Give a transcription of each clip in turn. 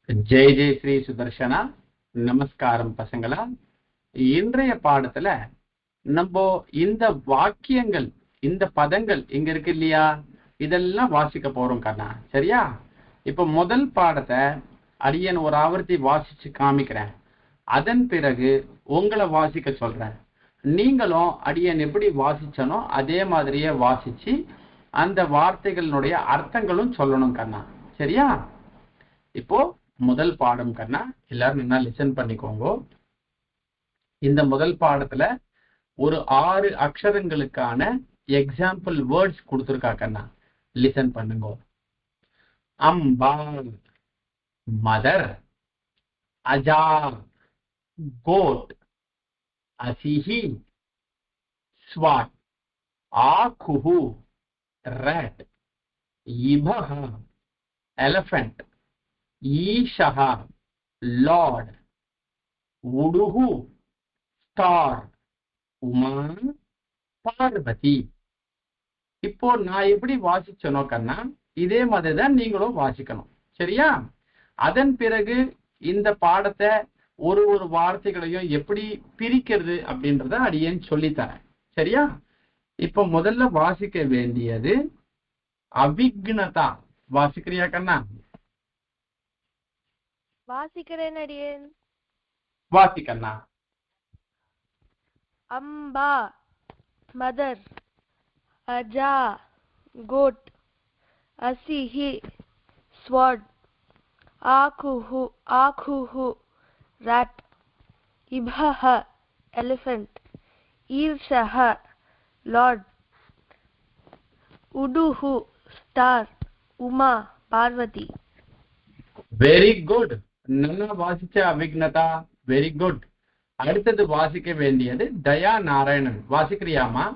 ஜெய் ஜெய் ஸ்ரீ சுதர்ஷனா. நமஸ்காரம் பசங்களா. இன்றைய பாடத்துல நம்ம இந்த வாக்கியங்கள், இந்த பதங்கள் இங்க இருக்கு இல்லையா, இதெல்லாம் வாசிக்க போறோம் கண்ணா. சரியா? இப்ப முதல் பாடத்தை அடியன் ஒரு ஆவர்த்தி வாசிச்சு காமிக்கிறேன். அதன் பிறகு உங்களை வாசிக்க சொல்றேன். நீங்களும் அடியன் எப்படி வாசிச்சனோ அதே மாதிரியே வாசிச்சு அந்த வார்த்தைகளுடைய அர்த்தங்களும் சொல்லணும் கண்ணா. சரியா? இப்போ முதல் பாடம் கண்ணா, எல்லாரும் என்ன லிசன் பண்ணிக்கோங்க. இந்த முதல் பாடத்துல ஒரு 6 அக்ஷரங்களுக்கான எக்ஸாம்பிள் வேர்ட்ஸ் கொடுத்துருக்கா கண்ணா. லிசன் பண்ணுங்க. அம்பா, மதர், அஜா, கோட், அசிஹி, ஸ்வாட், ஆகுஹு, rat, இபஹ, elephant, ஈஷஹ, லார்ட், உடுஹு, ஸ்டார், உமா, பார்வதி. இப்போ நான் எப்படி வாசிச்சனோ கண்ணா, இதே மாதிரிதான் நீங்களும் வாசிக்கணும். சரியா? அதன் பிறகு இந்த பாடத்தை ஒரு ஒரு வார்த்தைகளையும் எப்படி பிரிக்கிறது அப்படின்றத அடியேன் சொல்லித்தரேன். சரியா? இப்போ முதல்ல வாசிக்க வேண்டியது அவிக்னதா. வாசிக்கிறியா கண்ணா? வாசிக்கிறேன் அடியேன். வாசிக்கண்ணா. அம்பா, மதர், அஜா, கோட், அசிஹி, ஸ்வாட், ஆகுஹு, rat, இபஹ, elephant, ஈர்ஷஹ, lord, உடுஹு, star, Uma, Parvati. Very good. நல்லா வாசிச்ச அவிக்னதா. Very good. அடுத்தது வாசிக்க வேண்டியது தயா நாராயணன். வாசிக்கிறியாமா?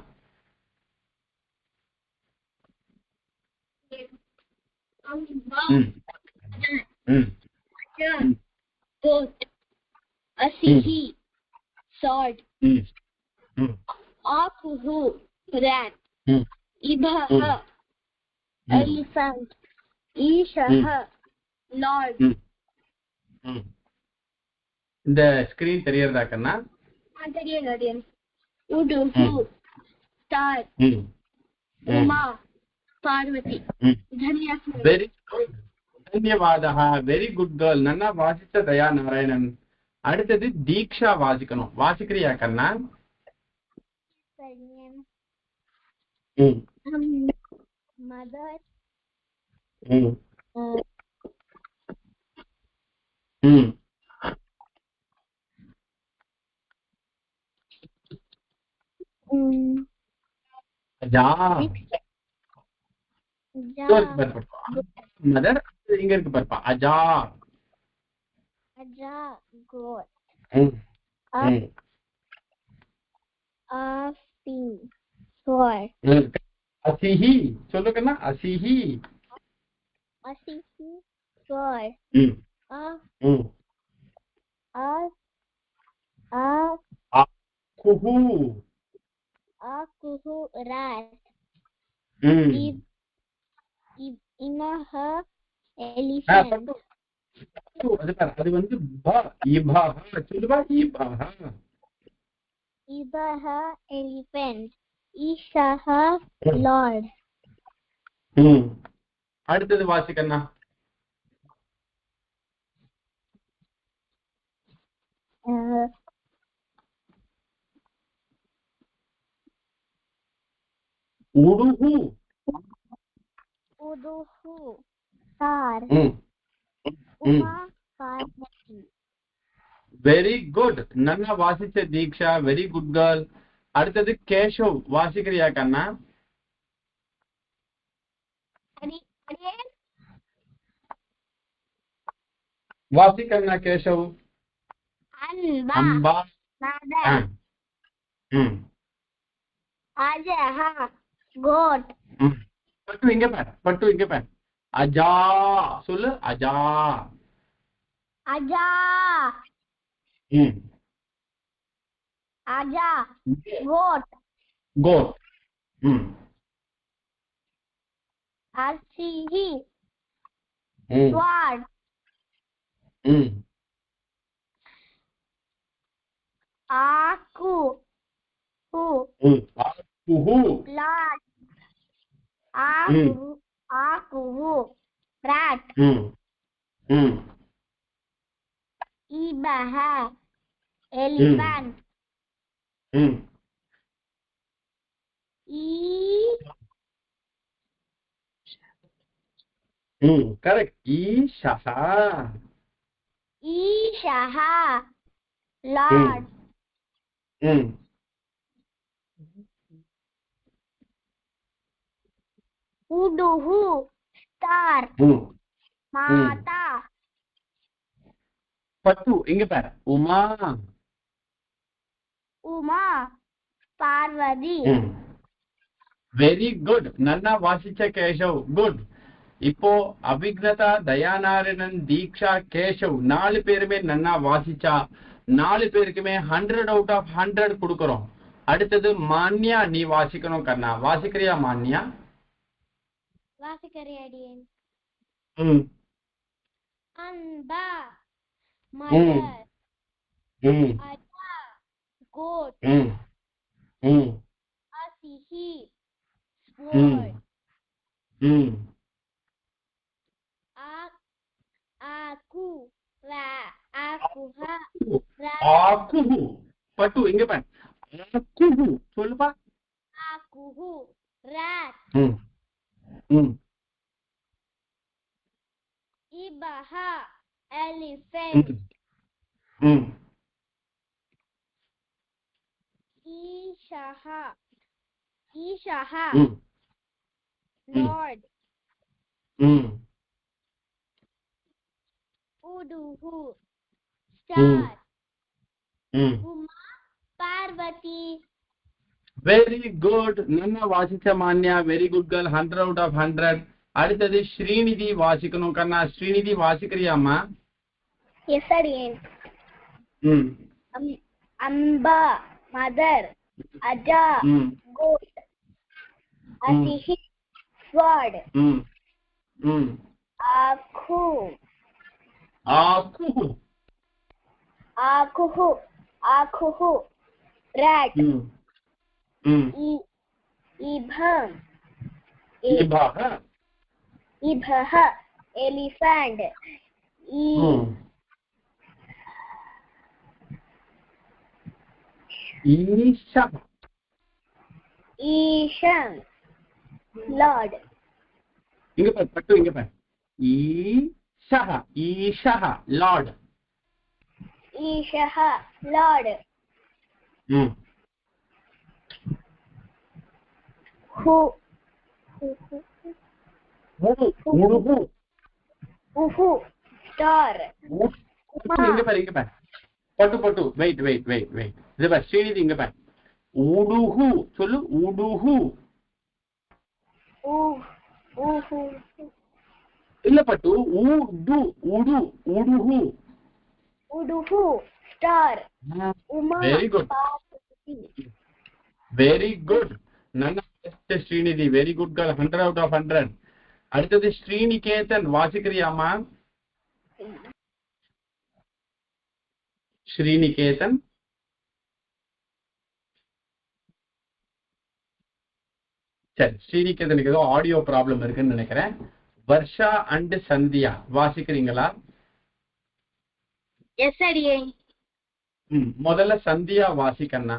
Asihi, sword, Akuhu, rat, Ibaha, elephant, Ishaha, lord. இந்த ஸ்கிரீன் தெரியறதா கண்ணா? தெரியும். உடுஹு, star, Uma, Parvati. Very good. தன்யவாதः. Very good girl. நல்லா வாசிச்ச தயா நாராயணன். அடுத்தது தீக்ஷா வாசிக்கணும். வாசிக்கிறியா கண்ணா? மதர், மதர் இங்க இருக்கு பாருப்பா. அஜா, அஜா, goat, அசிஹி. சொல்லுக்கண்ணா. அசிஹி, அசிஹி, sword, Akuhu, rat, Imaha, elephant. அது வந்து இபஹ. சொல்லுவா. Ibaha, elephant. Ishaha, lord. அடுத்தது வாசிக்கண்ணா. உடுஹு, star, Uma, Parvati. Very good. நல்லா வாசிச்ச தீக்ஷா. Very good girl. அடுத்தது கேஷவ். வாசிக்கிறியா கண்ணா? வாசிக்கண்ணா கேஷவ். அம்பா, மதர், அஜஹா, கோட். பட்டு இங்க பாரு. அஜா சொல்லு. அஜா, அஜா, அஜா, கோட், அசிஹி, sword, ம் Aku. Who. ம் ஆக்குஹு Lord. Aku. Aku. Rat. ம் ம் Ibaha. Elephant. ம் ம் கரெக்ட் ஈஷஹா Ishaha. Lord. ம் Uduhu. Star. ம் Mata. பட்டு இங்க பாரு Uma Uma. Parvati. Very good நன்னா வாசிச்ச கேஷவ் குட் இப்போ அபிக்னதா தயாநாராயணன் தீக்ஷா கேஷவ் 4 பேருமே நன்னா வாசிச்சா 4 பேருக்குமே 100 அவுட் ஆஃப் 100 கொடுக்கறோம் அடுத்தது மான்யா நீ வாசிக்கணும் கண்ணா வாசிக்கிறியா மான்யா Vasikariadian. ம் Anba. Mother. ம் Aja. Goat. ம் ம் Asihi. ம் Sword. ம் Aku. Akuha. ஆக்குஹு பட்டு இங்க பாரு ஆக்குஹு சொல்லுப்பா Akuhu. Rat. ம் ம் Ibaha. Elephant. ம் Ishaha. Ishaha. ம் Lord. ம் Uduhu. Star. ம் Uma. Parvati. வெரி குட் நன்னா வாசிச்ச Manya very good girl 100 out of 100 அடுத்தது ஸ்ரீநிதி வாசிக்கணும் கண்ணா ஸ்ரீநிதி வாசிக்கிறியாமா Yes, sir. ம் Amba. Mother. Aja. ம் Goat. Asihi. Sword. ம் ம் Aku. ஆக்குஹு Akuhu. Akuhu. Rat. ம் ம் Ibham. இபாஹ Ibha. Elephant. ம் ஈஷா Isham. Lord. இங்க பாரு பட்டு இங்க பாரு Isha Isha Lord Ishaha. Lord. ம் Who. உடுஹு Uhu. Star. இங்க பாரு இங்க பாரு பட்டு பட்டு வெயிட் வெயிட் வெயிட் வெயிட் இது பாரு ஸ்ரீநிதி இங்க பாரு உடுஹு சொல்லு உடுஹு Uhu. இல்ல பட்டு உடு உடு உடுஹு Uduhu. Star. Uma. Very good Parvati. Very good நன்னா Srinidhi very good girl 100 out of 100 அடுத்தது ஸ்ரீநிகேதன் வாசிக்கிறியாமா ஸ்ரீநிகேதன் சரி ஸ்ரீநிகேதனுக்கு ஏதோ ஆடியோ ப்ராப்ளம் இருக்குன்னு நினைக்கிறேன் வர்ஷா அண்ட் சந்தியா வாசிக்கிறீங்களா Yes, sir. முதல்ல Sandhya வாசிக்கண்ணா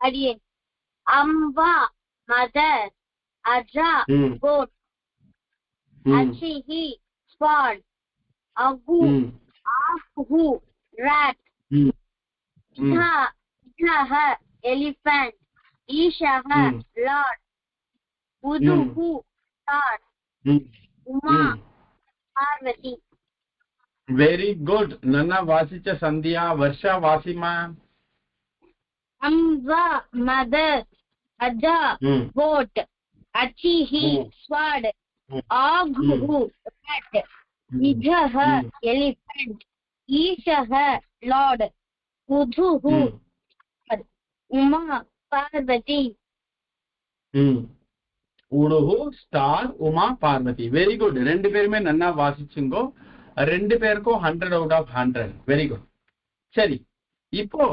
Adian. Amba. Mother. Aja. ம் Goat. ம் Asihi. Sword. Agu. ம் Akuhu. Rat. ம் ம் Ishaha. Elephant. Ishaha. ம் Lord. Uduhu. Star. ம் Uma. Parvati. வெரி குட் நன்னா வாசிச்ச Sandhya Varsha Wasima Amba. Mother. Aja. ம் Goat. Achihi. ம் Sword. ம் Aguhu. Rat. Ijaha. Elephant. Ishaha. Lord. Uduhu. ம் Uma. Parvati. ம் உடுகு star Uma Parvati. Very good. ரெண்டு பேருமே நன்னா வாசிச்சுங்கோ. ரெண்டு பேருக்கும் 100 out of 100. Very good. சரி, இப்போ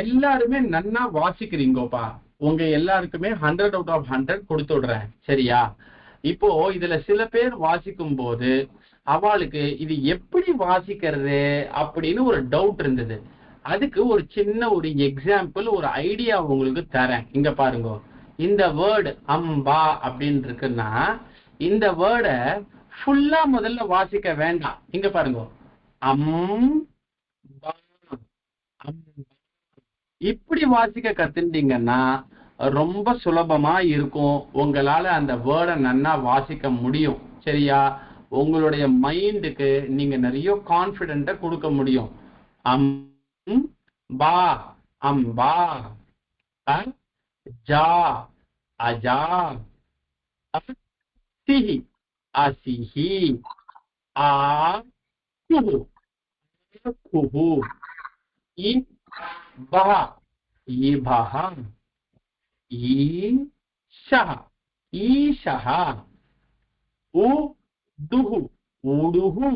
எல்லாருமே நன்னா வாசிக்கிறீங்கோப்பா. உங்க எல்லாருக்குமே 100 out of 100 கொடுத்து விடுறேன். சரியா? இப்போ இதுல சில பேர் வாசிக்கும் போது அவளுக்கு இது எப்படி வாசிக்கிறது அப்படின்னு ஒரு டவுட் இருந்தது. அதுக்கு ஒரு சின்ன ஒரு எக்ஸாம்பிள், ஒரு ஐடியா உங்களுக்கு தரேன். இங்க பாருங்க, இந்த வேர்டு அம்பா அப்படின்னு இருக்குன்னா இந்த வேர்டை ஃபுல்லா முதல்ல வாசிக்க வேண்டாம். இங்க பாருங்க, இப்படி வாசிக்க கத்துட்டீங்கன்னா ரொம்ப சுலபமா இருக்கும். உங்களால அந்த வேர்டை நன்னா வாசிக்க முடியும். சரியா? உங்களுடைய மைண்டுக்கு நீங்க நிறைய கான்பிடென்ட கொடுக்க முடியும். பா அம்பா, ஜா அஜா, சிஹி அசிஹி, ஆ குஹு குஹு, இபஹ இபஹ, ஈஷஹ ஈஷஹ, உதுஹு உடுஹு,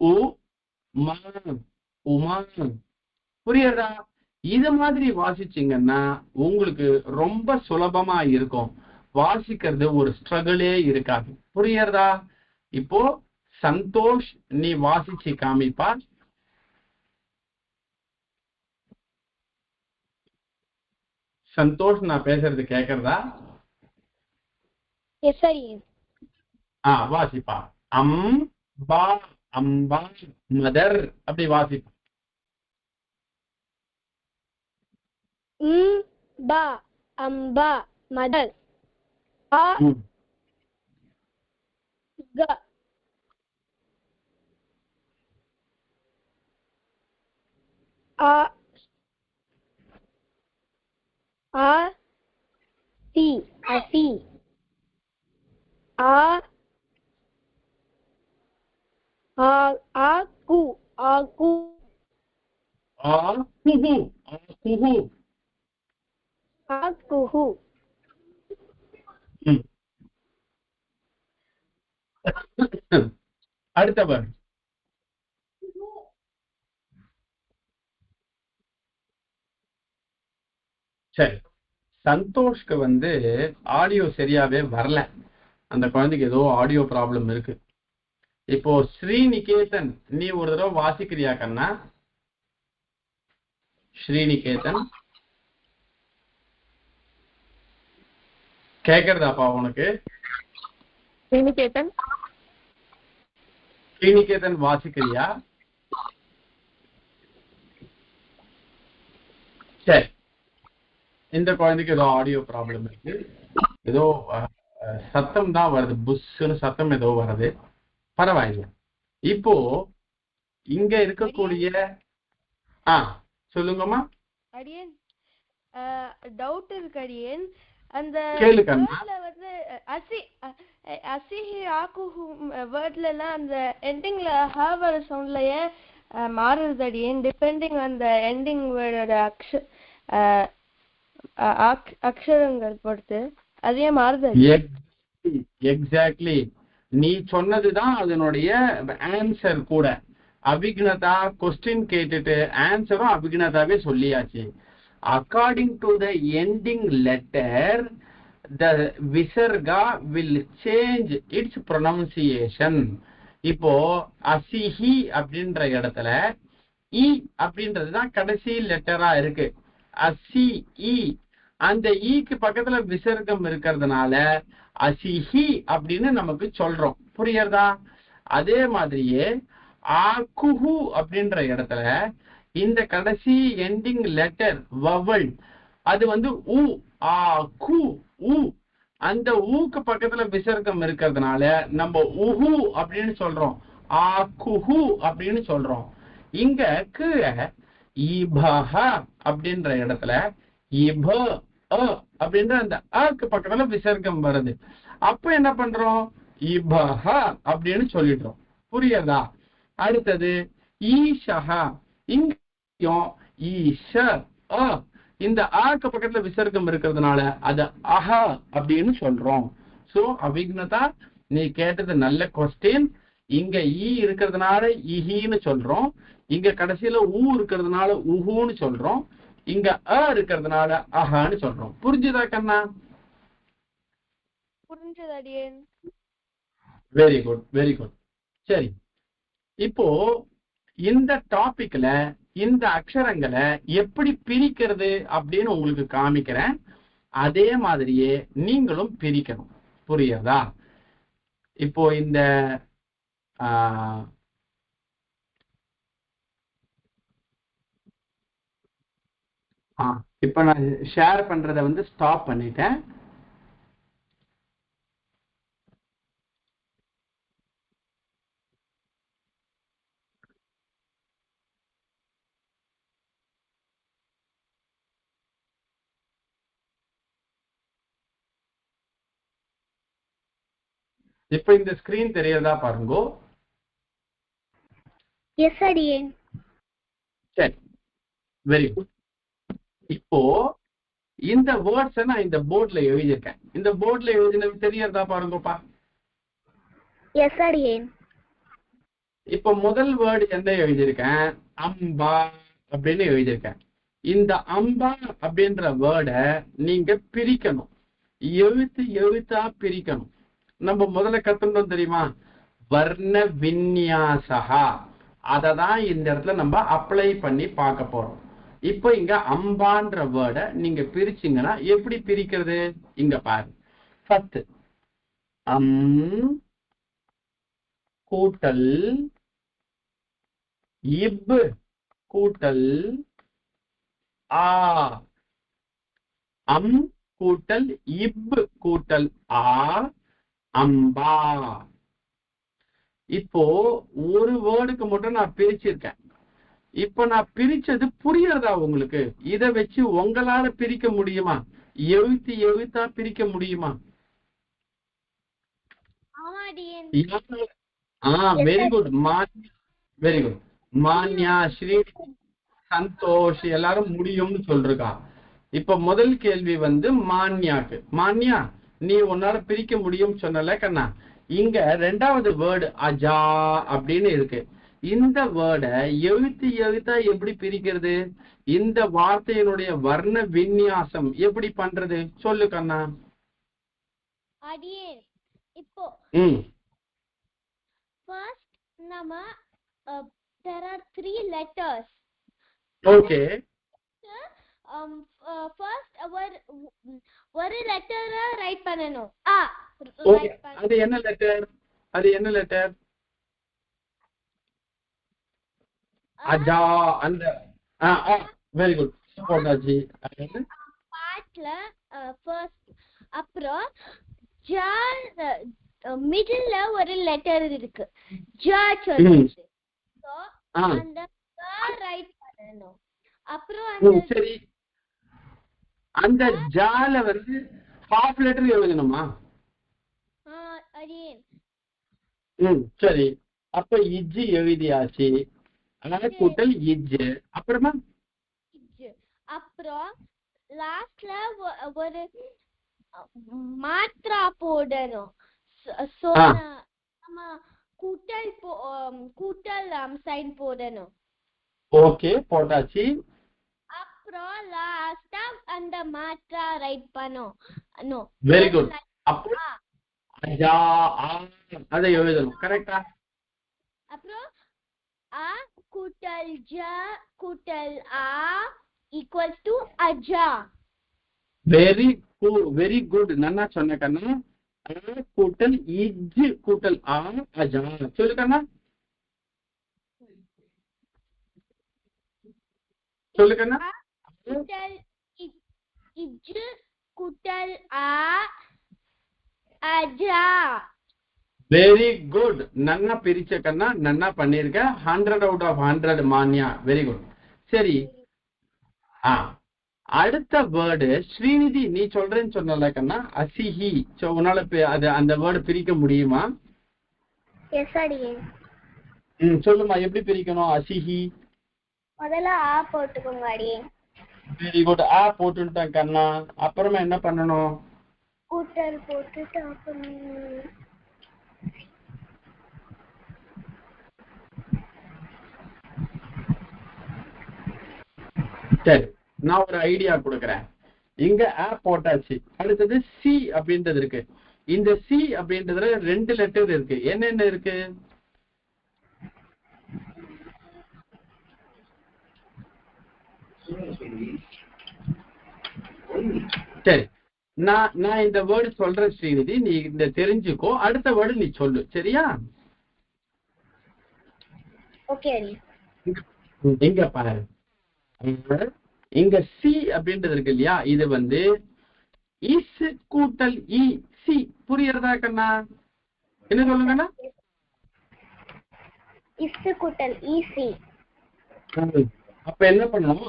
உமா உமா. புரியுறதா? இது மாதிரி வாசிச்சீங்கன்னா உங்களுக்கு ரொம்ப சுலபமா இருக்கும். வாசிக்கிறது ஒரு ஸ்ட்ரகிளே இருக்காது. புரியுறதா? இப்போ சந்தோஷ் நீ வாசிச்சு காமிப்பா. சந்தோஷ், நான் பேசுறது கேக்குறதா? Yes sir. வாசிப்பா. பா அம்பா மதர், அப்படி வாசிப்பா. பா அம்பா மதர், ஆ க ஆ ஆ சி அசி, ஆ ஆ ஆ கு ஆகு, ஆ குஹு குஹு, ஆ குஹு. அடுத்தவர் சரி. சந்தோஷ்க்கு ஆடியோ சரியாவே வரல. அந்த குழந்தைக்கு ஏதோ ஆடியோ ப்ராப்ளம் இருக்கு. இப்போ ஸ்ரீநிகேதன், நீ ஒரு தடவை வாசிக்கிறியா கண்ணா? ஸ்ரீநிகேதன் கேக்குறதாப்பா உனக்கு? ஸ்ரீநிகேதன் வாசிக்கிறியா? சரி, இந்த குழந்தைக்கு ஏதோ ஆடியோ ப்ராப்ளம் இருக்கு. ஏதோ சத்தம் தான் வருது, புஷ்னு சத்தம் ஏதோ வருது. பரவாயில்ல. இப்போ இங்க இருக்கக்கூடிய சொல்லுங்கம்மா. அடியேன் டவுட் இருக்கு அடியேன். அந்த வேர்ட்ல அசிஹி ஆகுஹு வேர்ட்ல எல்லாம் அந்த எண்டிங்ல ஹ வர சவுண்ட்லயே மாறுது அடியேன், டிபெண்டிங் அந்த எண்டிங் வேர்டோட அக்ஷரங்கள் பொறுத்து அதே மாறுது. எக்ஸாக்ட்லி, நீ சொன்னதுதான் அதனுடைய ஆன்சர் கூட. அபிக்னதா கொஸ்டின் கேட்டுட்டு ஆன்சரும் அபிக்னதாவே சொல்லியாச்சு. According to the ending letter the visarga will change its pronunciation. இப்போ அசிஹி அப்படின்ற இடத்துல இ அப்படின்றது தான் கடைசி லெட்டரா இருக்கு. அசி இ, அந்த ஈக்கு பக்கத்துல விசர்க்கம் இருக்கிறதுனால அசிஹி அப்படின்னு நமக்கு சொல்றோம். புரியுறதா? அதே மாதிரியே ஆகுஹு அப்படின்ற இடத்துல இந்த கடைசி எண்டிங் லெட்டர் வவல் அது உ ஆ கு உ, அந்த ஊக்கு பக்கத்துல விசர்க்கம் இருக்கிறதுனால நம்ம உஹு அப்படின்னு சொல்றோம், ஆ குஹு அப்படின்னு சொல்றோம். இங்க கீழே இபஹ அப்படின்ற இடத்துல இப அப்படின்ற அந்த அக்கு பக்கத்துல விசர்க்கம் வருது. அப்ப என்ன பண்றோம்? இபஹ அப்படின்னு சொல்லிடுறோம். புரியுதா? அடுத்தது ஈஷஹ, இங்கேயும் ஈஷ இந்த ஆக்கு பக்கத்துல விசர்க்கம் இருக்கிறதுனால அது அஹா அப்படின்னு சொல்றோம். சோ அவிக்னதா, நீ கேட்டது நல்ல கொஸ்டின். இங்க ஈ இருக்கிறதுனால இஹின்னு சொல்றோம், இங்க கடைசியில ஊ இருக்கிறதுனால உஹுன்னு சொல்றோம், இங்க அ இருக்கிறதுனால அஹான்னு சொல்றோம். புரிஞ்சுதா கண்ணா? புரிஞ்சது அடியேன். Very good, very good. சரி, இப்போ இந்த டாபிக்ல இந்த அக்ஷரங்களை எப்படி பிரிக்கிறது அப்படின்னு உங்களுக்கு காமிக்கிறேன். அதே மாதிரியே நீங்களும் பிரிக்கணும். புரியுதா? இப்போ இந்த இப்ப நான் ஷேர் பண்றதை வந்து ஸ்டாப் பண்ணிட்டேன். இப்ப இந்த ஸ்கிரீன் தெரியறதா பாருங்க. எஸ் அடியேன். சரி, வெரி குட். இப்போ இந்த வேர்ட்ஸ் நான் இந்த போர்ட்ல எழுதியிருக்கேன். இந்த போர்ட்ல எழுதினது தெரியறதா பாருங்கப்பா. எஸ் அடியேன். இப்ப முதல் வேர்டு என்ன எழுதியிருக்கேன்? அம்பா அப்படின்னு எழுதியிருக்கேன். இந்த அம்பா அப்படின்ற வேர்டை நீங்க பிரிக்கணும், எழுத்து எழுத்தா பிரிக்கணும். நம்ம முதல்ல கத்துனோம் தெரியுமா, வர்ண விந்யாசா. அததான் இந்த இடத்துல நம்ம அப்ளை பண்ணி பார்க்க போறோம். இப்போ இங்க அம்பான்ற வேர்டை நீங்க பிரிச்சீங்கன்னா எப்படி பிரிக்கிறது? இங்க பாரு. ஃபர்ஸ்ட் கூட்டல் இப் கூட்டல் ஆ. அம் கூட்டல் இப் கூட்டல் ஆ, அம்பா. இப்போ ஒரு வேர்டுக்கு மட்டும் நான் பிரிச்சிருக்கேன். இப்ப நான் பிரிச்சது புரியறதா உங்களுக்கு? இதை வச்சு உங்களால பிரிக்க முடியுமா? எழுத்து எழுத்தா பிரிக்க முடியுமா? Very good, very good. Manya, Sri, Santosh எல்லாரும் முடியும்னு சொல்றா. இப்ப முதல் கேள்வி வந்து மான்யாக்கு. மான்யா, நீ உன்னால பிரிக்க முடியும் சொன்னல கண்ணா. இங்க ரெண்டாவது வேர்டு அஜா அப்படின்னு இருக்கு. இந்த வேர்டை எழுத்து எழுத்தா எப்படி பிரிக்கிறது? இந்த வார்த்தையினுடைய வர்ண விந்யாசம் எப்படி பண்றது சொல்லு கண்ணா. இப்போ first நம்ம there are 3 letters. Okay. First ஒரு லெட்டர் ரைட் பண்ணனும். அது என்ன லெட்டர்? அது என்ன லெட்டர்? அஜா. அந்த வெரி குட் போட்டாச்சு. பார்ட்ல ஃபர்ஸ்ட், அப்புறம் ஜா மிடில்ல ஒரு லெட்டர் இருக்கு, ஜா சொல்லுது. சோ அந்த ரைட் பண்ணனும். அப்புறம் அந்த சரி, அந்த ஜால வந்து ஹாஃப் லெட்டர் எழுதணுமா? சரி, அப்ப இஜ் எழுதியாச்சு. அதாவது கூட்டல் இஜ். அப்புறமா அப்புறம் லாஸ்ட்ல ஒரு மாத்ரா போடணும். சோ நம்ம கூட்டல் சைன் போடணும். ஓகே, போட்டாச்சு. அப்புறம் லாஸ்டா அந்த மாத்ரா ரைட் பண்ணனும். Very good. அப்புறம் அஜா அதை எழுதணும். கரெக்டா? அப்புறம் ஆ கூட்டல் ஜா கூட்டல் ஆ ஈக்குவல்ஸ் டு அஜா. Very good. நன்னா சொன்ன கண்ணா. கூட்டல் இஜ் கூட்டல் ஆ, அஜா. சொல்லு கண்ணா, சொல்லு கண்ணா. கூட்டல் இஜ் கூட்டல் ஆ, அஜா. Very good. நன்னா பிரிச்ச கண்ணா, நன்னா பண்ணிருக்க. 100 out of 100 Manya. Very good. சரி, அடுத்த வேர்டு ஸ்ரீநிதி, நீ சொல்றேன்னு சொன்னல கண்ணா, அசிஹி. உன்னால அது அந்த வேர்டு பிரிக்க முடியுமா? எஸ் அடியே. சொல்லுமா, எப்படி பிரிக்கணும் அசிஹி? முதல்ல ஆ போட்டுக்கோங்க அடியே. Very good. ஆ போட்டுட்டேன் கண்ணா. அப்புறமா என்ன பண்ணணும்? கூட்டல் போட்டுட்டு அப்புறம் சரி, நான் ஒரு ஐடியா கொடுக்குறேன். இங்க ஆ போட்டாச்சு. அடுத்தது சி அப்படின்றது இருக்கு. இந்த சி அப்படின்றதுல 2 லெட்டர் இருக்கு. என்னென்ன இருக்கு? சரி, நான் இந்த வேர்டு சொல்றேன் ஸ்ரீநிதி, நீ இந்த தெரிஞ்சுக்கோ. அடுத்த வேர்டு நீ சொல்லு, சரியா? ஓகே. இங்க பாரு, இங்க சி அப்படின்றது இருக்கு இல்லையா, இது வந்து இஸ் கூட்டல் இ சி. புரியுறதா கண்ணா? என்ன சொல்லுங்கண்ணா? இஸ் கூட்டல் இசி. அப்ப என்ன பண்ணணும்?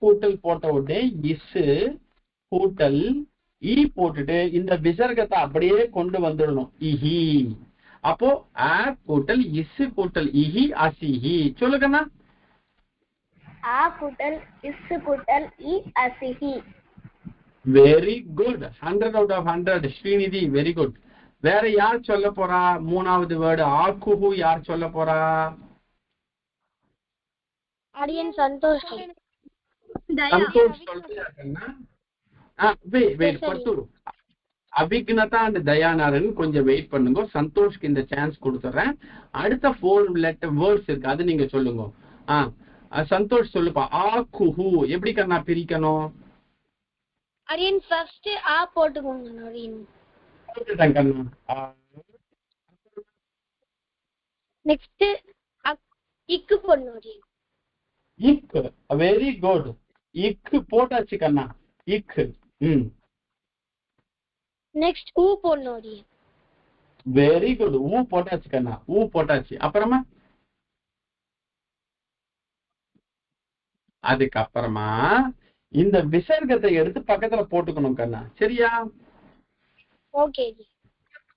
கூட்டல் போட்ட உடனே இஸ் கூட்டல் இ போட்டுட்டு இந்த விசர்க்கத்தை அப்படியே கொண்டு வந்துடணும், இஹி. அப்போ ஆ கூட்டல் இஸ் கூட்டல் இஹி அசிஹி. சொல்லுங்கண்ணா. ஆ கூட்டல் இஸ் கூட்டல் இ அசிஹி. Very good. 100 out of 100 Srinidhi, very good. வேற யார் சொல்ல போறா? மூணாவது வேர்டு ஆக்குஹு யார் சொல்ல போறா? அடியன் சந்தோஷ். சந்தோஷ் சொல்றியாக்கண்ணா? வெயிட் பட்டு. அபிக்னதா அண்ட் தயானாரன் கொஞ்சம் வெயிட் பண்ணுங்க. சந்தோஷ்க்கு இந்த சான்ஸ் கொடுத்துறேன். அடுத்த 4 லெட்டர் வேர்ட்ஸ் இருக்கு, அது நீங்க சொல்லுங்க. சந்தோஷ் சொல்லுப்பா. ஆக்குஹு எப்படி கண்ணா பிரிக்கணும்? அடியன் ஃபர்ஸ்ட் ஆ போட்டுக்கோங்க அடியன். போட்டுட்டேன் கண்ணா. நெக்ஸ்ட் இக்கு போடணும் அடியன். இக்கு. Very good. இக்கு போட்டாச்சு கண்ணா. இக்கு. நெக்ஸ்ட் ஊ போடணும் அடியன். Very good. ஊ போட்டாச்சு கண்ணா. ஊ போட்டாச்சு. அப்புறமா அதுக்கப்புறமா இந்த விசர்க்கத்தை எடுத்து பக்கத்துல போட்டுக்கணும் கண்ணா, சரியா? ஓகே.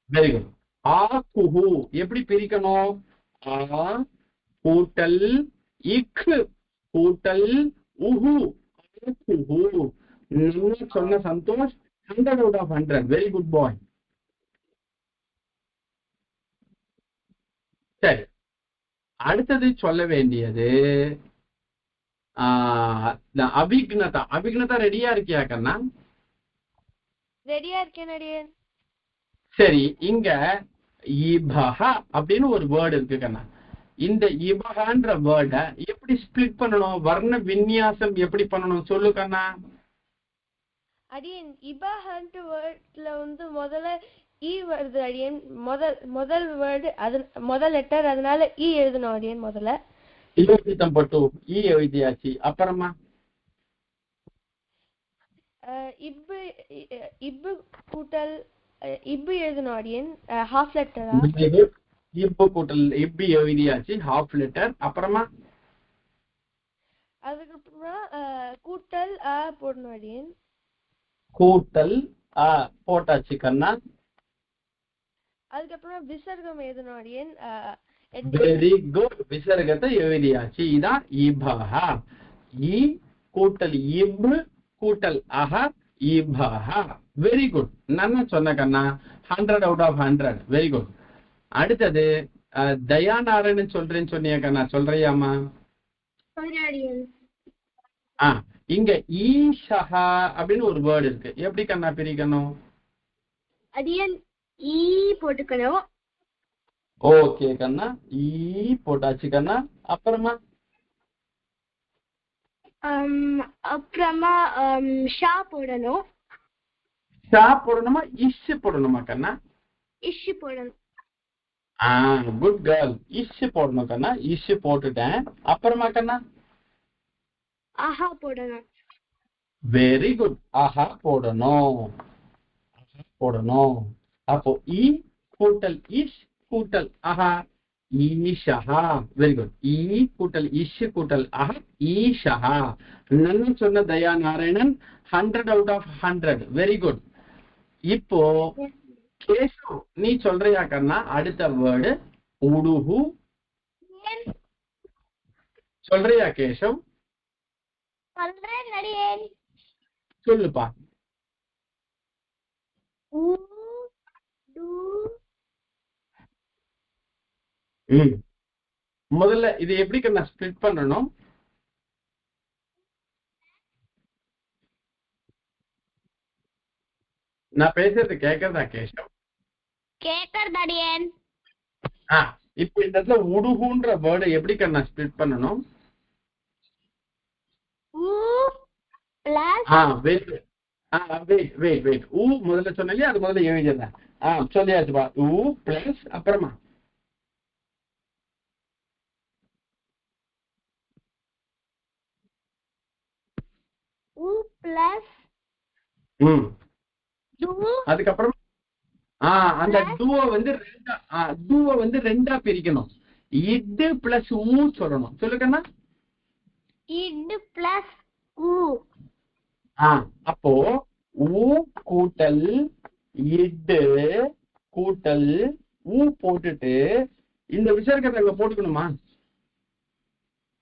Very good. ஆக்குஹு எப்படி பிரிக்கணும்? ஆ கூட்டல் இக்கு கூட்டல் உஹு. ஆக்குஹு. நல்லா சொன்ன Santhosh. 100 out of 100. Very good boy. சரி, அடுத்தது சொல்ல வேண்டியது அபிக்னதா. அபிக்னதா ரெடியா இருக்கியா கண்ணா? ரெடியா இருக்கேன் அடியன். சரி, இங்க இபஹ அப்படின்னு ஒரு வேர்டு இருக்கு கண்ணா. இந்த இபஹன்ற வேர்டை எப்படி ஸ்பிளிட் பண்ணணும்? வர்ண விநியாசம் எப்படி பண்ணணும் சொல்லு கண்ணா. அடியன் இபஹன்ட் வேர்ட்ல வந்து முதல்ல இ வருது அடியன். முதல் வேர்டு, அது முதல் லெட்டர், அதனால இ எழுதணும் அடியன் முதல்ல. எழுதித்தம் பட்டு ஈ எழுதியாச்சு. அப்புறமா இப்பு இப்பு கூட்டல் இப்பு எழுதணும் அடியன். ஹாஃப் லெட்டரா? இப்பு கூட்டல் இப்பி எழுதியாச்சு, ஹாஃப் லெட்டர். அப்புறமா அதுக்கப்புறமா கூட்டல் ஆ போடணும் அடியன். கூட்டல் ஆ போட்டாச்சு கண்ணா. அதுக்கப்புறமா விசர்க்கம் எழுதணும் அடியன். Very good. விசர்க்கத்தை எழுதியாச்சு. இதான் இபஹ. இ கூட்டல் இபு கூட்டல் அஹ இபஹ. Very good. நல்லா சொன்ன கண்ணா. 100 out of 100. Very good. அடுத்தது தயானாரன்னு சொல்றேன்னு சொன்னிய கண்ணா, சொல்றியாமா? இங்க ஈஷஹா அப்படின்னு ஒரு வேர்டு இருக்கு. எப்படி கண்ணா பிரிக்கணும்? அடியன் ஈ போட்டுக்கணும். ஓகே கண்ணா, ஈ போட்டாச்சு கண்ணா. அப்புறமா அப்புறமா ஷா போடணும். ஷா போடணுமா இஷ் போடணுமா கண்ணா? இஷ் போடணும். Good girl. இஷ் போடணும் கண்ணா. இஷ் போட்டுட்டேன். அப்புறமா கண்ணா ஆஹா போடணும். Very good. ஆஹா போடணும். போடணும். அப்போ இ கூட்டல் இஷ் கூட்டல் அஹா ஈஷஹா. Very good. இ கூட்டல் இஷ் கூட்டல் அஹா ஈஷஹா. நல்லா சொன்ன Daya Narayanan. 100 out of 100. Very good. இப்போ கேசவ் நீ சொல்றியா கண்ணா? அடுத்த வேர்டு உடுஹு. சொல்றியா கேசவ்? சொல்றேன் அடியேன். சொல்லுப்பா. ஊ டு ம் முதல்ல இது எப்படி நான் ஸ்ப்ளிட் பண்ணணும்? நான் பேசுறது கேட்கறதா கேஷவ்? கேக்கறது அடியேன். இப்போ இந்த இடத்துல உடுகுன்ற வேர்டை எப்படி நான் ஸ்ப்ளிட் பண்ணணும்? ஊ plus wait wait wait wait ஊ முதல்ல சொன்னீங்க, அது முதல்ல எழுதிடுறேன். சொல்லியாச்சுப்பா. ஊ பிளஸ் அப்புறமா ஊ பிளஸ் ம் டு அதுக்கப்புறம் அந்த டூவை வந்து ரெண்டா பிரிக்கணும். இட்டு பிளஸ் ஊ சொல்லணும். சொல்லுக்கண்ணா. இட் பிளஸ் ஊ. அப்போ ஊ கூட்டல் இட்டு கூட்டல் ஊ போட்டுட்டு இந்த விசர்க்கத்தை அங்க போட்டுக்கணுமா?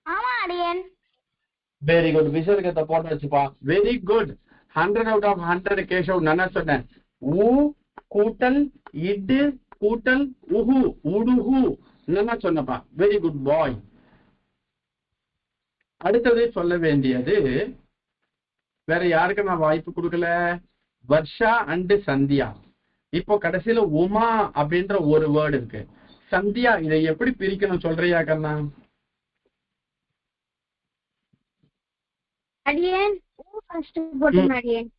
ஆமா அடியேன். Very good. விசர்க்கத்தை போட்டாச்சுப்பா. Very good. 100 out of 100 Keshav. நான் சொன்னேன் ஊ கூட்டல் இட்டு கூட்டல் உஹு உடுஹு என்ன சொன்னப்பா. Very good boy. அடுத்தது சொல்ல வேண்டியது வேற யாருக்கு நான் வாய்ப்பு கொடுக்கல? வர்ஷா அண்ட் சந்தியா. இப்போ கடைசியில உமா அப்படின்ற ஒரு வேர்டு இருக்கு. சந்தியா இதை எப்படி பிரிக்கணும் சொல்றியா கண்ணா? அடியேன் ஊ ஃபர்ஸ்ட் போட்டுங்க அடியேன்.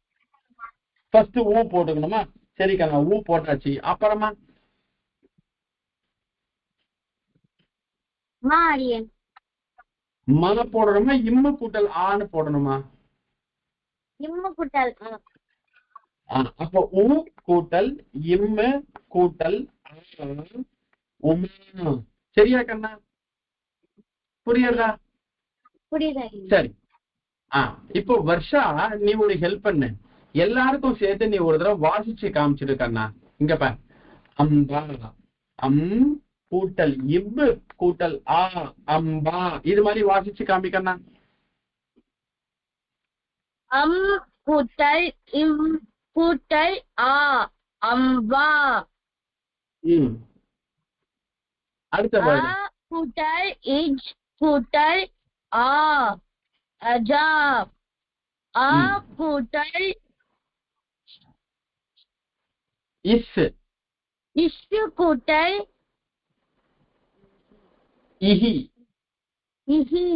ஃபர்ஸ்ட் ஊ போட்டுக்கணுமா? சரி கண்ணா, ஊ போட்டாச்சு. அப்புறமா மா அடியேன். மன போடணுமா? இம்மு கூட்டல் ஆன்னு போடணுமா? இம்மு கூட்டல் அப்போ ஊ கூட்டல் இம்மு கூட்டல் ஆ, உமா. சரியா கண்ணா? புரியுதா? புரியுது. சரி. இப்போ வர்ஷா நீ ஒரு ஹெல்ப் பண்ணு. எல்லாருக்கும் சேர்த்து நீ ஒரு தடவை வாசிச்சு காமிச்சிடு கண்ணா. இங்க பாரு. அம்பா அம் கூட்டல் இவ்வு கூட்டல் அம்பா. இது மாதிரி வாசிச்சு காமிக்கண்ணா. அம் கூட்டல் இம் கூட்டல் அம்பா. அடுத்த வேர்டு கூட்டல் இஜ் கூட்டல் அஜா. கூட்டல் இஸ் இஷு கூட்டல் இஹி இஹி.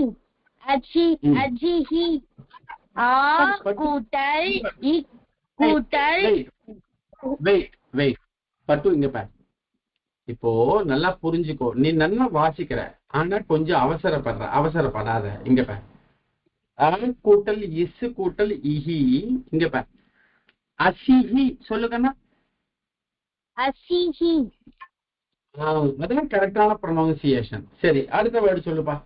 அஜிஹி. கூட்டல் இக் கூட்டல் வெயிட் பட்டு இங்க பாரு. இப்போ நல்லா புரிஞ்சுக்கோ. நீ நல்லா வாசிக்கிற, ஆனா கொஞ்சம் அவசரப்படாத. இங்க பாரு. கூட்டல் இஸ் கூட்டல் இஹி. இங்க பாரு. அசிஹி சொல்லுங்கண்ணா. அசிஹி. அதான் கரெக்டான ப்ரொனவுன்சியேஷன். சரி, அடுத்த வேர்டு சொல்லுப்பா.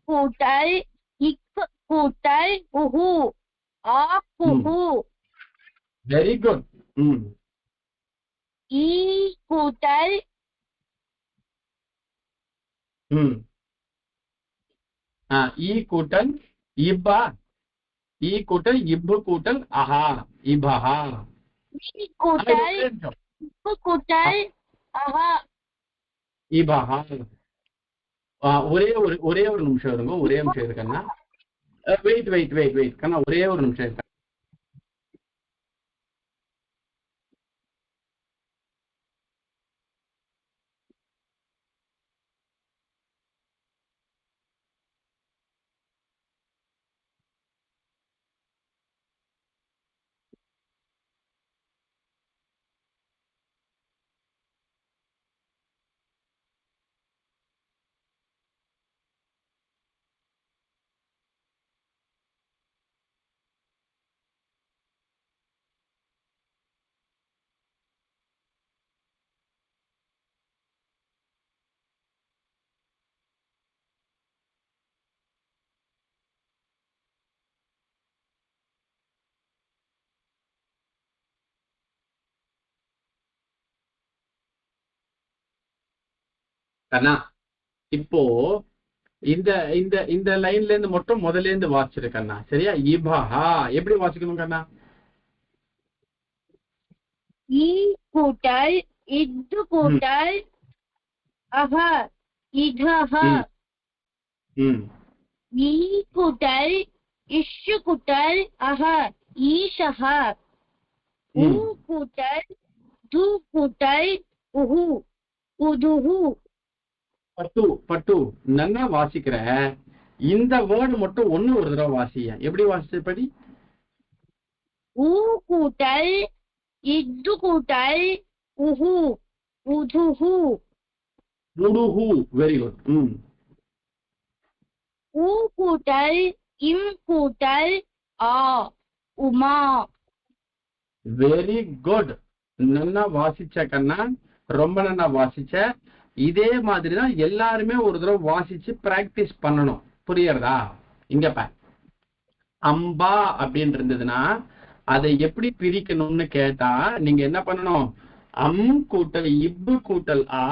கூட்டல் இக் கூட்டல் உஹு. குஹு. Very good. ஈ கூட்டல் ஈ கூட்டல் இப்பா. ஈ கூட்டல் இப்பு கூட்டல் அஹா இபஹா. ஈ கூட்டல் இப்பு கூட்டல் அஹா இபஹா. ஒரே ஒரு நிமிஷம் இருங்க. ஒரே நிமிஷம் இருக்கண்ணா. வெயிட் கண்ணா, ஒரே ஒரு நிமிஷம் இருக்க. கண்ணா, இப்போ இந்த இந்த இந்த லைன்ல இருந்து மட்டும் முதல்ல இருந்து வாசிச்சிரு கண்ணா. சரியா? இபஹா எப்படி வாசிக்கணும் கண்ணா? ஈ கூட்டல் இத்து கூட்டல் அஹ இதஹ. ம் ஈ கூட்டல் இஷு கூட்டல் அஹ ஈஷஹ. ஊ கூட்டல் து கூட்டல் உஹு உதுஹு. பட்டு பட்டு நன்னா வாசிக்கிற. இந்த வேர்டு மட்டும் ஒண்ணு ஒரு தடவை வாசிய. எப்படி வாசிச்சு படி? ஊ கூட்டல் இத்து கூட்டல் உஹு உதுஹு. உடுஹு. Very good. ஊ கூட்டல் இம் கூட்டல் ஆ உமா. Very good. நன்னா வாசிச்ச கண்ணா, ரொம்ப நன்னா வாசிச்ச. இதே மாதிரிதான் எல்லாருமே ஒரு தடவை வாசிச்சு பிராக்டிஸ் பண்ணணும். புரியுறதா? இங்க பார், அம்பா அப்படின்னு இருந்ததுன்னா அதை எப்படி பிரிக்கணும்னு கேட்டா நீங்க என்ன பண்ணணும்? அம் கூட்டல் இப்பு கூட்டல் ஆ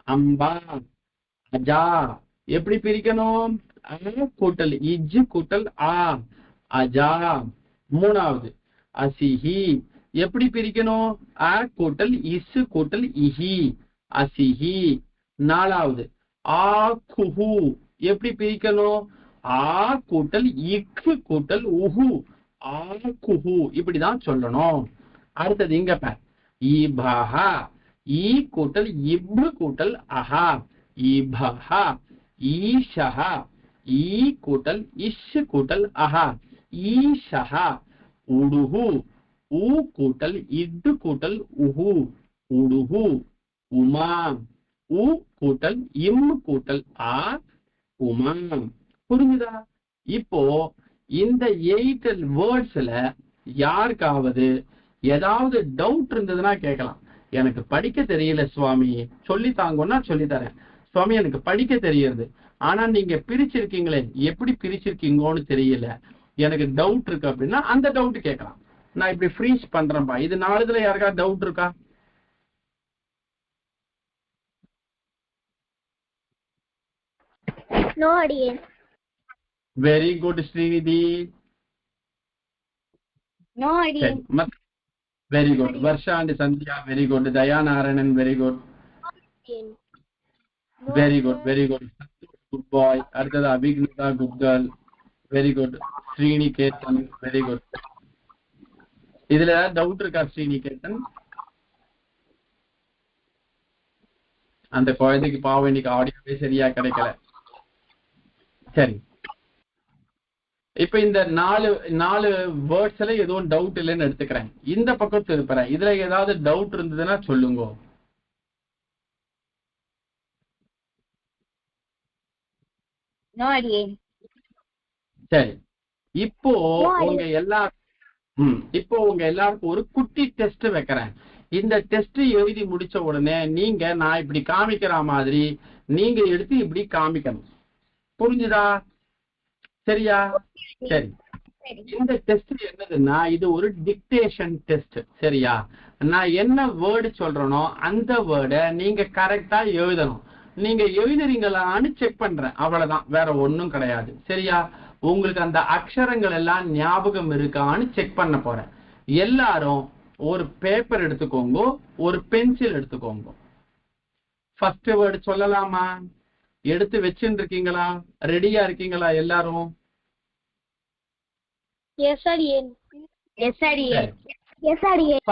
அம்பா. அஜா எப்படி பிரிக்கணும்? அ கூட்டல் இஜ் கூட்டல் ஆ அஜா. மூணாவது அசிஹி எப்படி பிரிக்கணும்? அ கூட்டல் இசு கூட்டல் இஹி அசிஹி. நாலாவது ஆ குஹு எப்படி பிரிக்கணும்? ஆ கூட்டல் இக்கு கூட்டல் உஹு ஆ குஹு. இப்படிதான் சொல்லணும். அடுத்தது இங்க பார், இபஹா ஈ கூட்டல் இப்பு கூட்டல் அஹா இபஹா. ஈஷஹா ஈ கூட்டல் இஷ் கூட்டல் அஹா ஈஷஹா. உடுஹு ஊ கூட்டல் இட்டு கூட்டல் உஹு உடுஹு உமா. உ கூட்டல் இம் கூட்டல் ஆ உமா. புரிஞ்சுதா? இப்போ இந்த 8 வேர்ட்ஸ்ல யாருக்காவது ஏதாவது டவுட் இருந்ததுன்னா கேட்கலாம். எனக்கு படிக்க தெரியல சுவாமி, சொல்லி தாங்கன்னா சொல்லி தரேன். சுவாமி எனக்கு படிக்க தெரியுது, ஆனா நீங்க பிரிச்சிருக்கீங்களே எப்படி பிரிச்சிருக்கீங்கன்னு தெரியல, எனக்கு டவுட் இருக்கு அப்படின்னா அந்த டவுட் கேட்கலாம். நான் இப்படி ஃப்ரீஸ் பண்றேன்பா. இது 4 யாருக்கா டவுட் இருக்கா? நோ அடியேன். Very good Srinidhi. நோ அடியேன். Very good. Varsha and Sandhya very good. Dayanarayanan very good. Very good very good. Good boy. அடுத்தது Abhignitha good girl. Very good. Sriniketan very good. இதுல டவுட் இருக்கா ஸ்ரீனிகேதன்? அந்த குழந்தைக்கு பாவம் இன்னைக்கு ஆடியோவே சரியா கிடைக்கல. சரி, இப்ப இந்த 4 வேர்ட்ஸ்ல எதுவும் டவுட் இல்லைன்னு எடுத்துக்கிறேன். இந்த பக்கம் திருப்புறேன். இதுல ஏதாவது டவுட் இருந்ததுன்னா சொல்லுங்க. நோ அடியேன். சரி, இப்போ உங்க எல்லாருக்கும் ஒரு குட்டி டெஸ்ட் வைக்கிறேன். இந்த டெஸ்ட் எழுதி முடிச்ச உடனே நான் இப்படி காமிக்கிற மாதிரி நீங்க எடுத்து இப்படி காமிக்கணும். புரிஞ்சுதா? சரியா? சரி, இந்த டெஸ்ட் என்னதுன்னா இது ஒரு டிக்டேஷன் டெஸ்ட். சரியா? நான் என்ன வேர்டு சொல்றேனோ அந்த வேர்டை நீங்க கரெக்டா எழுதணும். நீங்க எழுதுறீங்களான்னு செக் பண்றேன், அவ்வளவுதான், வேற ஒண்ணும் கிடையாது. சரியா? உங்களுக்கு அந்த அக்ஷரங்கள் எல்லாம் ஞாபகம் இருக்கான்னு செக் பண்ண போறேன். எல்லாரும் ஒரு பேப்பர் எடுத்துக்கோங்க, ஒரு பென்சில் எடுத்துக்கோங்க. ஃபர்ஸ்ட் வேர்டு சொல்லலாமா? எடுத்து வச்சுட்டு இருக்கீங்களா? ரெடியா இருக்கீங்களா எல்லாரும்? எஸ் அடியேன். எஸ் அடியேன். எஸ் அடியேன்.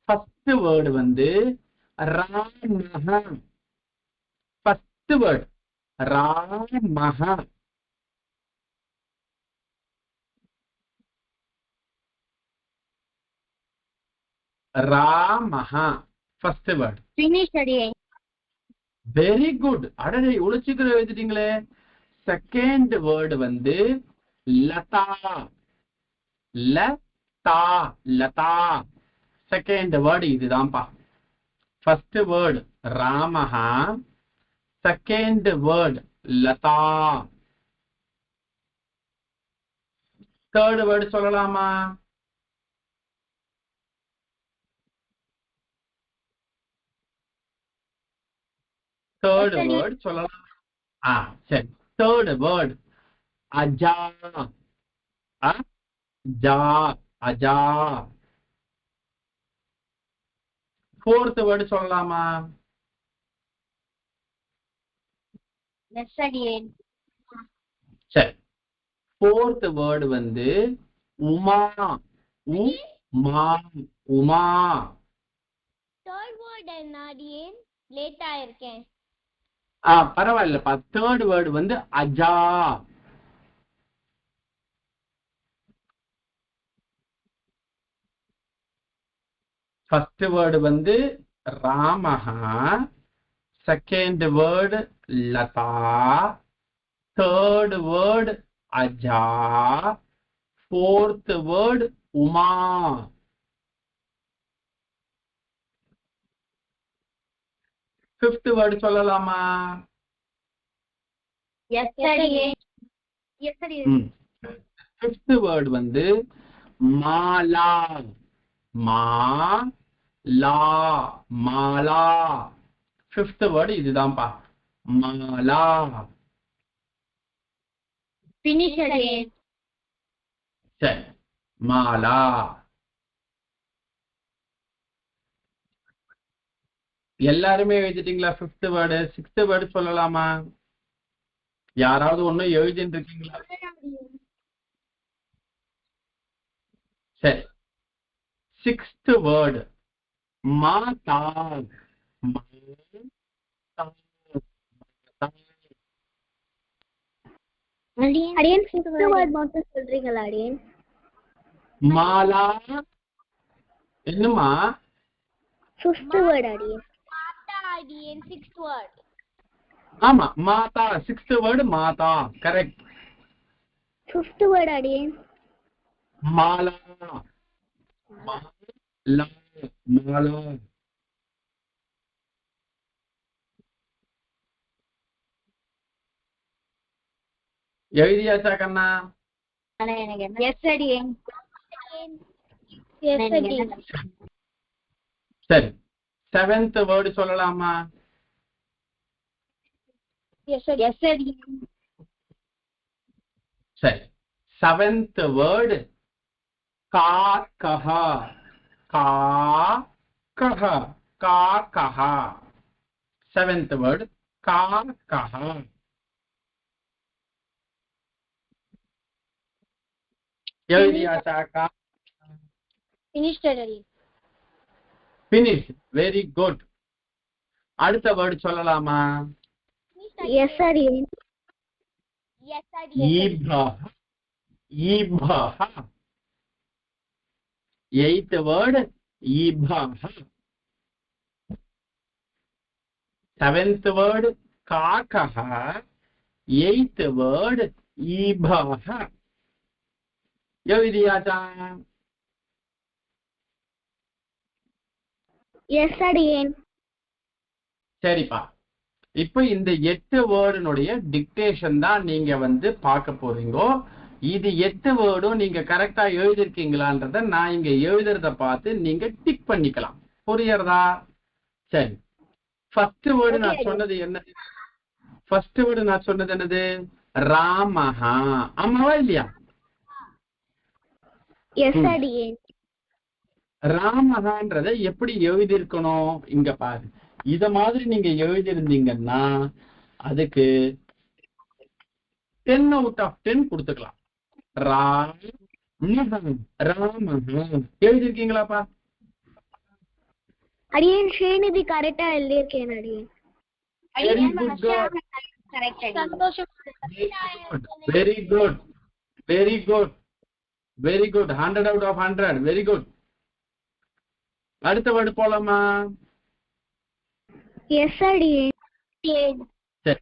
ஃபர்ஸ்ட் வேர்டு வந்து ராமஹ. ஃபர்ஸ்ட் வேர்டு ராமஹ. ராமஹ ஃபர்ஸ்ட் வேர்டு. ஃபினிஷ் அடியேன். Very good. அடடே இவ்வளவு சீக்கிரம் எழுதிட்டீங்களே. செகண்ட் வேர்டு வந்து லதா. லதா லதா. செகண்ட் வேர்டு இதுதான்ப்பா. ஃபர்ஸ்ட் வேர்டு ராமஹா, செகண்ட் வேர்டு லதா. தேர்ட் வேர்டு சொல்லலாமா? தேர்ட் வேர்டு சொல்லலாம். சரி. தேர்ட் வேர்டு அஜா. ஜா அஜா. ஃபோர்த் வேர்டு சொல்லலாமா? எஸ் அடியேன். சரி. ஃபோர்த் வேர்டு வந்து உமா. உமா. உமா. தேர்ட் வேர்ட் என்ன அடியேன்? லேட் ஆயிருக்கேன். பரவாயில்லப்பா. தேர்ட் வேர்டு வந்து அஜா. ஃபர்ஸ்ட் வேர்டு வந்து ராமஹா. செகண்ட் வேர்டு லதா. தேர்ட் வேர்டு அஜா. ஃபோர்த் வேர்டு உமா. ஃபிஃப்த் வேர்டு சொல்லலாமா? எஸ் அடியேன். எஸ் அடியேன். ஃபிஃப்த் வேர்டு வந்து மாலா. மாலா. மாலா. ஃபிஃப்த் வேர்டு இதுதான்ப்பா, மாலா. ஃபினிஷ் அடியேன். சரி, மாலா. எல்லாருமே எழுதிட்டீங்களா? Fifth word. சிக்ஸ்த் வேர்டு சொல்லலாமா? யாராவது ஒண்ணு எழுதிட்டு இருக்கீங்களா? சரி. சிக்ஸ்த் வேர்டு மாதா. அடியேன் ஃபிஃப்த் வேர்ட் மட்டும் சொல்றீங்களா அடியேன்? மாலா. என்னமா? ஃபிஃப்த் வேர்ட் அடியேன். மாதா அடியேன். Sixth word. ஆமா, மாதா. சிக்ஸ்த் வேர்டு மாதா. கரெக்ட். ஃபிஃப்த் வேர்ட் அடியேன். மாலா. மாலா. மாலா. எழுதியாச்சா கண்ணா? எஸ் அடியேன். எஸ் அடியேன். சரி. செவன்த் வேர்டு சொல்லலாமா? எஸ் அடியேன். சரி. செவன்த் வேர்டு கா கஹா. கா கஹா. கா கஹா. செவன்த் வேர்டு கா கஹா. எழுதியாச்சா? ஃபினிஷ்ட் அடியேன். Finish. Very good. அடுத்த வேர்டு சொல்லலாமா? எஸ் அடியேன். எஸ் அடியேன். ஈபா. ஈபா. எய்த் வேர்டு ஈபா. செவன்த் வேர்டு காக்கஹா. எய்த் வேர்டு ஈபா. எழுதியாச்சா? எஸ் அடியேன். சரிப்பா. இப்ப இந்த 8 வேர்டுனுடைய டிக்டேஷன் தான் நீங்க வந்து பார்க்க போறீங்க. இது 8 வேர்டும் நீங்க கரெக்டா எழுதிருக்கீங்களான்றத நான் இங்க எழுதுறத பார்த்து நீங்க டிக் பண்ணிக்கலாம். புரியுறதா? சரி. ஃபர்ஸ்ட் வேர்டு நான் சொன்னது என்ன? ஃபர்ஸ்ட் வேர்டு நான் சொன்னது என்னது? ராமஹா. ஆமாவா இல்லையா? எஸ் அடியேன். ராமஹான்றதை எப்படி எழுதியிருக்கணும்? இங்க பாரு. இத மாதிரி நீங்க எழுதியிருந்தீங்கன்னா அதுக்கு 10 out of 10 கொடுத்துக்கலாம். ராமஹா எழுதிருக்கீங்களாப்பா? அடியேன் ஸ்ரீநிதி கரெக்டா எழுதியிருக்கேன் அடியேன். Very good. Very good. Very good. 100 out of 100. Very good. அடுத்த வேர்டு போலாமா? எஸ் அடியேன். சரி.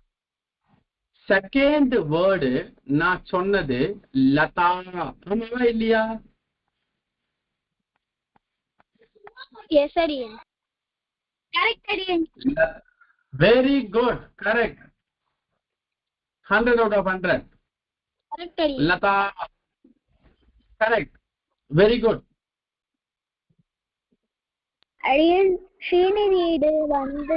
செகண்ட் வேர்டு நான் சொன்னது லதா. ஆமாவா இல்லையா? எஸ் அடியேன். கரெக்ட் அடியேன். Very good. Correct. 100 out of 100. Correct அடியேன். லதா. கரெக்ட். Very good. அடியேன் ஸ்ரீநிதி இது வந்து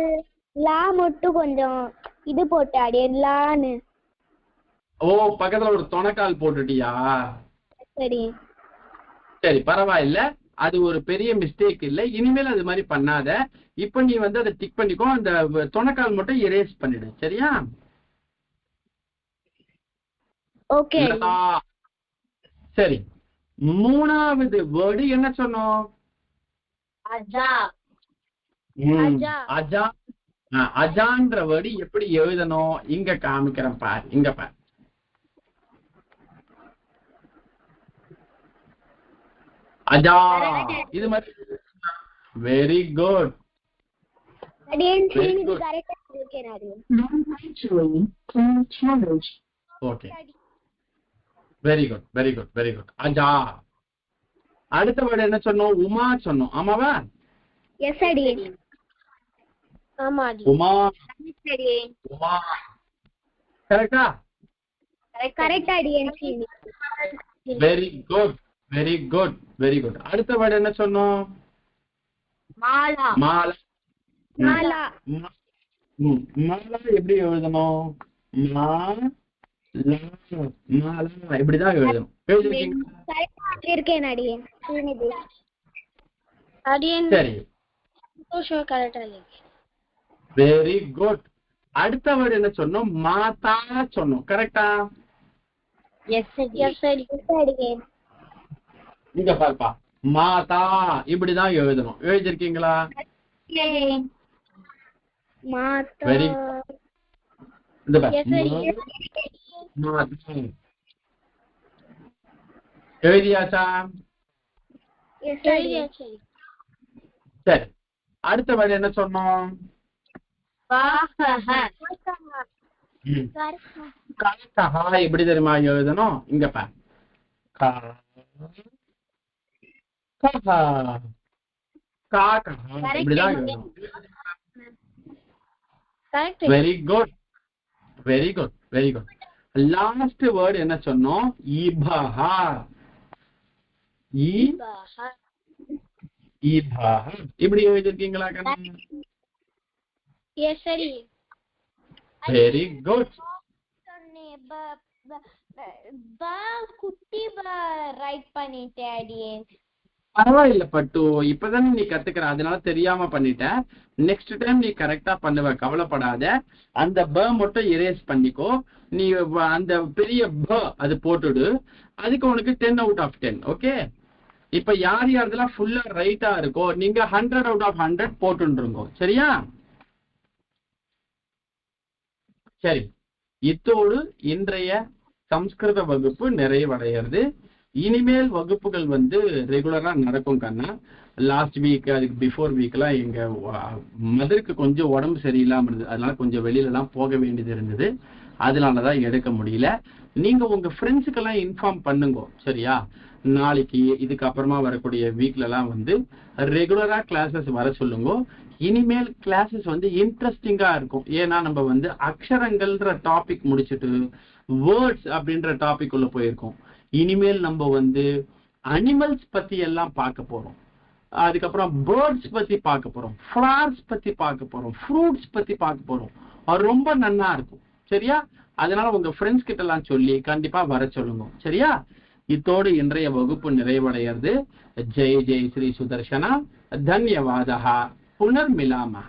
லா மட்டும் கொஞ்சம் இது போட்டு அடியன் லான்னு. ஓ, பக்கத்துல ஒரு தொணக்கால் போட்டுட்டியா? சரி சரி, பரவாயில்ல, அது ஒரு பெரிய மிஸ்டேக் இல்லை. இனிமேல் அது மாதிரி பண்ணாத. இப்ப நீ வந்து அதை டிக் பண்ணிக்கோ, அந்த தொணக்கால் மட்டும் எரேஸ் பண்ணிடு. சரியா? ஓகே. சரி, மூணாவது வேர்டு என்ன சொன்னோம்? அஜா. அஜா. அஜா. அஜான்ற வேர்டு எப்படி எழுதணும்? இங்க காமிக்கிறேன் பார், இங்க பார். அஜா. இது மாதிரி. Very good. Okay, very good, very good, very good. அஜா. அடுத்த வேர்டு என்ன சொன்னோம்? உமா சொன்னோம். ஆமாவா? எஸ் அடியன். ஆமா உமா. உமா கரெக்டா? கரெக்ட் அடியன். Very good, very good, very good. அடுத்த வேர்டு என்ன சொன்னோம்? மாலா. மாலா. மாலா. மாலா எப்படி எழுதணும்? மாலா இப்படிதான் எழுதணும். இருக்கேன் அடியன். அடியன். சரி, வெரி குட். அடுத்த வேர்டு என்ன சொன்னோம்? மாதா சொன்னோம். கரெக்டா? இங்க பாருப்பா, மாதா இப்படிதான் எழுதணும். எழுதிருக்கீங்களா? வெரி. இந்த எழுதியாச்சா? சரி, அடுத்த வேர்டு என்ன சொன்னோம்? எப்படி தெரியுமா எழுதணும்? இங்க பாரு, இப்படிதான் எழுதணும். Very good, very good, very good. Last word என்ன சொன்னோம்? இபஹா. இப்படி எழுதிருக்கீங்களா? Very good. குட்டி ரைட் பண்ணிட்டேன் அடியேன். பரவாயில்ல பட்டு, இப்பதானே நீ கத்துக்கிற, அதனால தெரியாம பண்ணிட்ட. நெக்ஸ்ட் டைம் நீ கரெக்டா பண்ணுவ, கவலைப்படாத. அந்த ப மட்டும் எரேஸ் பண்ணிக்கோ. நீ அந்த பெரிய ப அது போட்டுடு. அதுக்கு உனக்கு 10 out of 10. ஓகே, இப்ப யார் யாரெல்லாம் ஃபுல்லா ரைட்டா இருக்கோ நீங்க 100 out of 100 போட்டுருங்க. சரியா? சரி, இத்தோடு இன்றைய சம்ஸ்கிருத வகுப்பு நிறைவடைகிறது. இனிமேல் வகுப்புகள் வந்து ரெகுலரா நடக்கும் கண்ணா. லாஸ்ட் வீக், அதுக்கு பிஃபோர் வீக்லாம் எங்க மதருக்கு கொஞ்சம் உடம்பு சரியில்லாம இருந்தது. அதனால கொஞ்சம் வெளியில எல்லாம் போக வேண்டியது இருந்தது. அதனாலதான் எடுக்க முடியல. நீங்க உங்க ஃப்ரெண்ட்ஸுக்கெல்லாம் இன்ஃபார்ம் பண்ணுங்க. சரியா? நாளைக்கு இதுக்கு அப்புறமா வரக்கூடிய வீக்ல எல்லாம் வந்து ரெகுலரா கிளாஸஸ் வர சொல்லுங்க. இனிமேல் கிளாஸஸ் வந்து இன்ட்ரெஸ்டிங்கா இருக்கும். ஏன்னா நம்ம வந்து அக்ஷரங்கள்ன்ற டாபிக் முடிச்சுட்டு வேர்ட்ஸ் அப்படின்ற டாபிக் உள்ள போயிருக்கோம். இனிமேல் நம்ம வந்து அனிமல்ஸ் பத்தி எல்லாம் பார்க்க போறோம். அதுக்கப்புறம் பேர்ட்ஸ் பத்தி பார்க்க போறோம், ஃபிளவர்ஸ் பத்தி பார்க்க போறோம், ஃப்ரூட்ஸ் பத்தி பார்க்க போறோம். அது ரொம்ப நன்னா இருக்கும். சரியா? அதனால உங்க ஃப்ரெண்ட்ஸ் கிட்ட எல்லாம் சொல்லி கண்டிப்பா வர சொல்லுங்க. சரியா? இத்தோடு இன்றைய வகுப்பு நிறைவடைகிறது. ஜெய் ஜெய் ஸ்ரீ சுதர்சனா. தன்யவாதா. புனர்மிலாமஹ.